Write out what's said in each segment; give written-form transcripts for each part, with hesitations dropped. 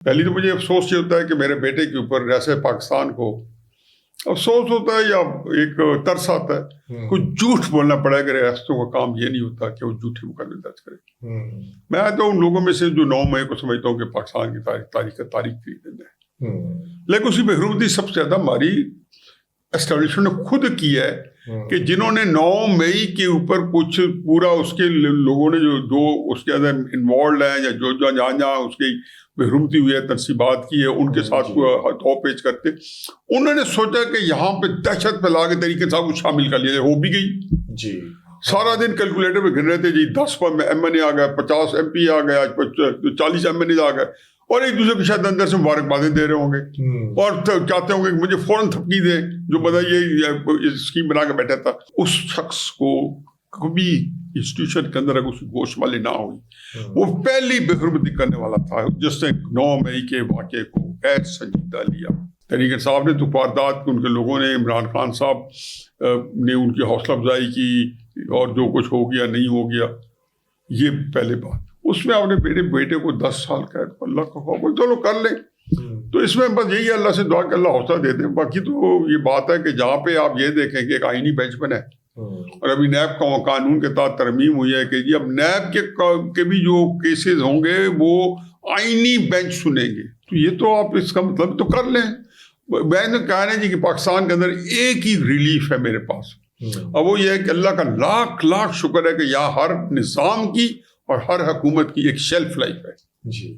پہلی تو مجھے افسوس یہ ہوتا ہے کہ میرے بیٹے کے اوپر ریاست پاکستان کو افسوس ہوتا ہے یا ایک ترس آتا ہے. کچھ جھوٹ بولنا پڑا کہ ریاستوں کا کام یہ نہیں ہوتا کہ وہ جھوٹے مقدمے درج کرے. میں تو ان لوگوں میں سے جو 9 مئی کو سمجھتا ہوں کہ پاکستان کی تاریخ کی دن ہے. لیکن اسی میں حکومتی سب سے زیادہ ہماری اسٹیبلشمنٹ نے خود کیا ہے کہ جنہوں نے 9 مئی کے اوپر کچھ پورا اس کے لوگوں نے جو اس کے اندر انوالوڈ ہیں یا جو جہاں اس کی حکومتی ہوئی ہے تنصیبات کی ہے ان کے ساتھ ہتھو پیچ کرتے انہوں نے سوچا کہ یہاں پہ دہشت پھیلا کے طریقے سے کو شامل کر لیا جائے. ہو بھی گئی جی. سارا دن کیلکولیٹر پہ گن رہے تھے جی 10 ایم این اے آ گئے 50 ایم پی آ گئے 40 ایم این اے آ گئے اور ایک دوسرے کے شاید اندر سے مبارکبادیں دے رہے ہوں گے اور چاہتے ہوں گے کہ مجھے فوراً تھپکی دیں جو بتا یہ اسکیم بنا کے بیٹھا تھا. اس شخص کو کبھی انسٹیٹیوشن کے اندر اگر اس کی گوشت والی نہ ہوئی وہ پہلی بے حرمتی کرنے والا تھا جس نے 9 مئی کے واقعے کو ایز سنجیدہ لیا. تحریک انصاف نے تو واردات ان کے لوگوں نے عمران خان صاحب نے ان کی حوصلہ افزائی کی اور جو کچھ ہو گیا نہیں ہو گیا یہ پہلے بات. اس میں آپ نے میرے بیٹے کو 10 سال قید اللہ کا خوف چلو کر لیں. تو اس میں بس یہی اللہ سے دعا کہ اللہ حوصلہ دے دیں. باقی تو یہ بات ہے کہ جہاں پہ آپ یہ دیکھیں کہ ایک آئینی بینچ بنا ہے اور ابھی نیب کا قانون کے تحت ترمیم ہوئی ہے کہ جی اب نیب کے بھی جو کیسز ہوں گے وہ آئینی بینچ سنیں گے. تو یہ تو آپ اس کا مطلب تو کر لیں. میں نے کہا ہے جی کہ پاکستان کے اندر ایک ہی ریلیف ہے میرے پاس اب وہ یہ ہے کہ اللہ کا لاکھ لاکھ شکر ہے کہ یہاں ہر نظام کی اور ہر حکومت کی ایک شیلف لائف ہے جی.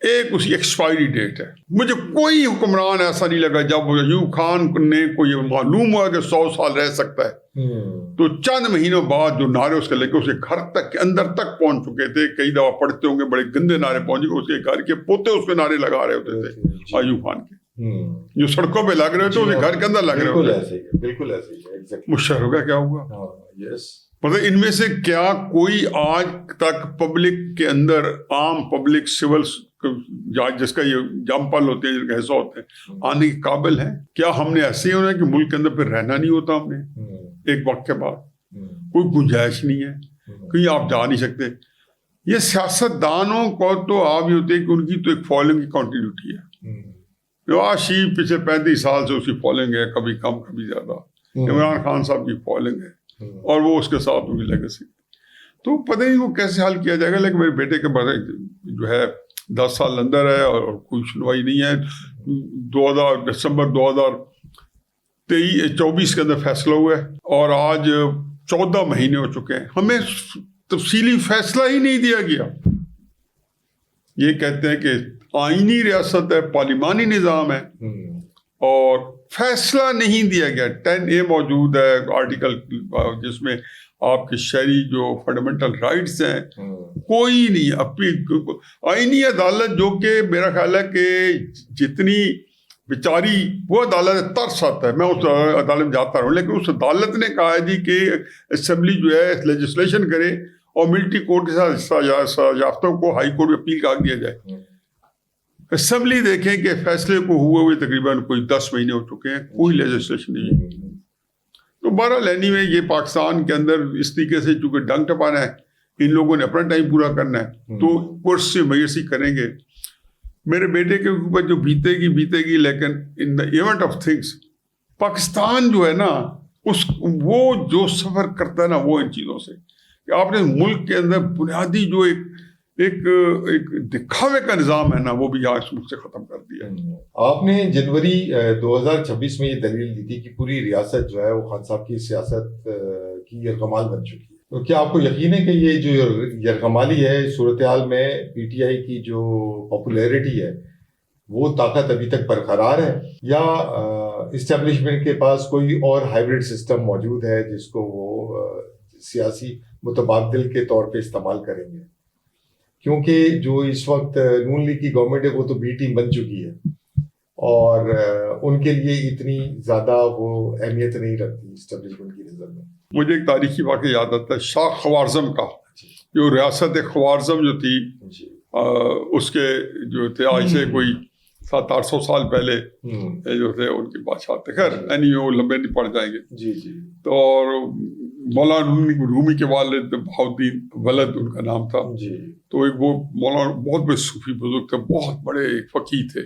ایک اس کی ایکسپائری ڈیٹ ہے. مجھے کوئی حکمران ایسا نہیں لگا جب ایوب خان نے کو یہ معلوم ہوا کہ 100 سال رہ سکتا ہے تو چند مہینوں بعد جو نعرے اس کے لے کے اسے گھر تک اندر تک پہنچ چکے تھے. کئی دفعہ پڑھتے ہوں گے بڑے گندے نعرے پہنچ گئے. اس کے گھر کے پوتے اس کے نعرے لگا رہے ہوتے تھے ایوب خان کے جو سڑکوں پہ لگ رہے ہوتے اسے گھر کے اندر لگ رہے ہوتے. بالکل ایسے ہی مشرف کا کیا ہوا مطلب ان میں سے کیا کوئی آج تک پبلک کے اندر عام پبلک سول جس کا یہ جمپل ہوتے ہیں جن کا حصہ ہوتے ہیں آنے کے قابل ہیں؟ کیا ہم نے ایسے ہی ہونا ہے کہ ملک کے اندر پھر رہنا نہیں ہوتا؟ ہم نے ایک وقت کے بعد کوئی گنجائش نہیں ہے کہیں آپ جا نہیں سکتے. یہ سیاست دانوں کو تو آپ یہ ہوتے ہیں کہ ان کی تو ایک فالوئنگ کی کنٹینیوٹی ہے. آشی پچھلے 35 سال سے اس کی فالوئنگ ہے کبھی کم کبھی زیادہ. عمران خان صاحب کی فالوئنگ ہے اور وہ اس کے ساتھ ان کی لیگیسی. تو پتہ نہیں وہ کیسے حل کیا جائے گا. لیکن میرے بیٹے کے بارے جو ہے 10 سال اندر ہے اور کوئی سنوائی نہیں ہے. دسمبر 2024 کے اندر فیصلہ ہوا ہے اور آج 14 مہینے ہو چکے ہیں. ہمیں تفصیلی فیصلہ ہی نہیں دیا گیا. یہ کہتے ہیں کہ آئینی ریاست ہے پارلیمانی نظام ہے اور فیصلہ نہیں دیا گیا. 10A موجود ہے آرٹیکل جس میں آپ کے شہری جو فنڈامنٹل رائٹس ہیں کوئی نہیں. آئینی عدالت جو کہ میرا خیال ہے کہ جتنی بیچاری وہ عدالت ترس آتا ہے. میں اس عدالت میں جاتا رہوں لیکن اس عدالت نے کہا ہے جی کہ اسمبلی جو ہے لیجسلیشن کرے اور ملٹری کورٹ کے ساتھ یافتوں کو ہائی کورٹ میں اپیل کر دیا جائے. اسمبلی دیکھیں کہ فیصلے کو ہوئے تقریباً کوئی 10 مہینے ہو چکے ہیں کوئی لیجسلیشن نہیں ہے. تو بہرحال لینی میں یہ پاکستان کے اندر اس طریقے سے چونکہ ڈنگ ٹپانا ہے ان لوگوں نے اپنا ٹائم پورا کرنا ہے تو کورس سے میسری کریں گے. میرے بیٹے کے اوپر جو بیتے گی لیکن in the event of things Pakistan جو ہے نا وہ جو سفر کرتا ہے نا وہ ان چیزوں سے کہ آپ نے ملک کے اندر بنیادی جو ایک دکھاوے کا نظام ہے نا وہ بھی آج مجھ سے ختم کر دیا ہے. آپ نے جنوری 2026 میں یہ دلیل دی تھی کہ پوری ریاست جو ہے وہ خان صاحب کی سیاست کی یرغمال بن چکی ہے. تو کیا آپ کو یقین ہے کہ یہ جو یرغمالی ہے صورتحال میں پی ٹی آئی کی جو پاپولیرٹی ہے وہ طاقت ابھی تک برقرار ہے یا اسٹیبلشمنٹ کے پاس کوئی اور ہائیبرڈ سسٹم موجود ہے جس کو وہ سیاسی متبادل کے طور پہ استعمال کریں گے؟ کیونکہ جو اس وقت نون لیگ کی گورنمنٹ ہے وہ تو بی ٹیم بن چکی ہے اور ان کے لیے اتنی زیادہ وہ اہمیت نہیں رکھتی اسٹیبلشمنٹ کی نظر میں. مجھے ایک تاریخی واقعہ یاد آتا ہے شاہ خوارزم کا جو ریاست خوارزم جو تھی اس کے جو تھے آج سے کوئی 700-800 سال پہلے جو تھے ان کے بادشاہ تھے. خیر وہ لمبے نہیں پڑ جائیں گے. جی تو اور مولانا رومی کے والد بہاؤدین ولد ان کا نام تھا. جی. تو ایک وہ مولانا بہت بڑے صوفی بزرگ تھے, بہت بڑے فقیہ تھے.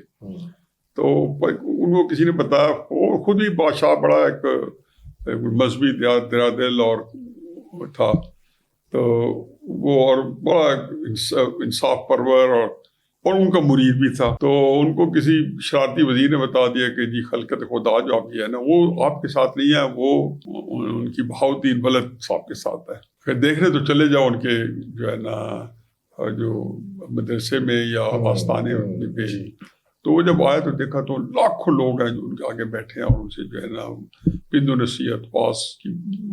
تو ان کو کسی نے بتایا, وہ خود ہی بادشاہ بڑا ایک مذہبی دل اور تھا, تو وہ اور بڑا انصاف پرور اور ان کا مرید بھی تھا. تو ان کو کسی شرارتی وزیر نے بتا دیا کہ جی خلقت خدا جو آپ کی ہے نا وہ آپ کے ساتھ نہیں ہے, وہ ان کی بہاؤدین ولد صاحب کے ساتھ ہے. پھر دیکھنے تو چلے جاؤ ان کے جو ہے نا جو مدرسے میں یا آستانے میں. تو وہ جب آئے تو دیکھا تو لاکھوں لوگ ہیں جو ان کے آگے بیٹھے ہیں اور ان سے جو ہے نا پند و نصیحت پاس کی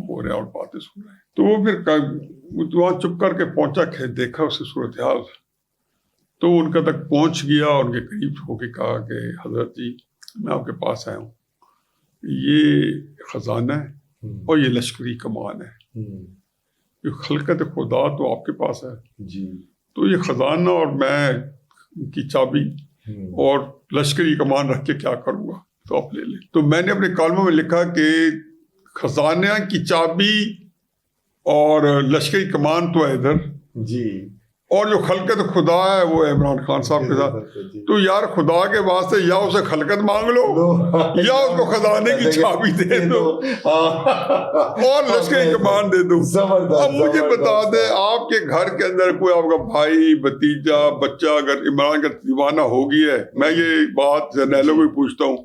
ہو رہے ہیں اور باتیں سن رہے ہیں. تو وہ پھر وہاں چپ کر کے پہنچا کہ دیکھا اس کی صورتحال, تو ان کا تک پہنچ گیا اور ان کے قریب ہو کے کہا کہ حضرت جی میں آپ کے پاس آیا ہوں, یہ خزانہ ہے اور یہ لشکری کمان ہے, یہ خلقت خدا تو آپ کے پاس ہے جی, تو یہ خزانہ اور میں کی چابی اور لشکری کمان رکھ کے کیا کروں گا, تو آپ لے لیں. تو میں نے اپنے کالموں میں لکھا کہ خزانہ کی چابی اور لشکری کمان تو ہے ادھر جی, اور جو خلقت خدا ہے وہ عمران خان صاحب کے ساتھ. تو یار خدا کے واسطے یا اسے خلقت مانگ لو یا اس کو خزانے کی چابی دے دو اور لشکری کمان دے دو. اب مجھے بتا دیں آپ کے گھر کے اندر کوئی آپ کا بھائی بھتیجا بچہ اگر عمران کا دیوانہ ہو گیا ہے, میں یہ بات جرنیلوں کو بھی پوچھتا ہوں,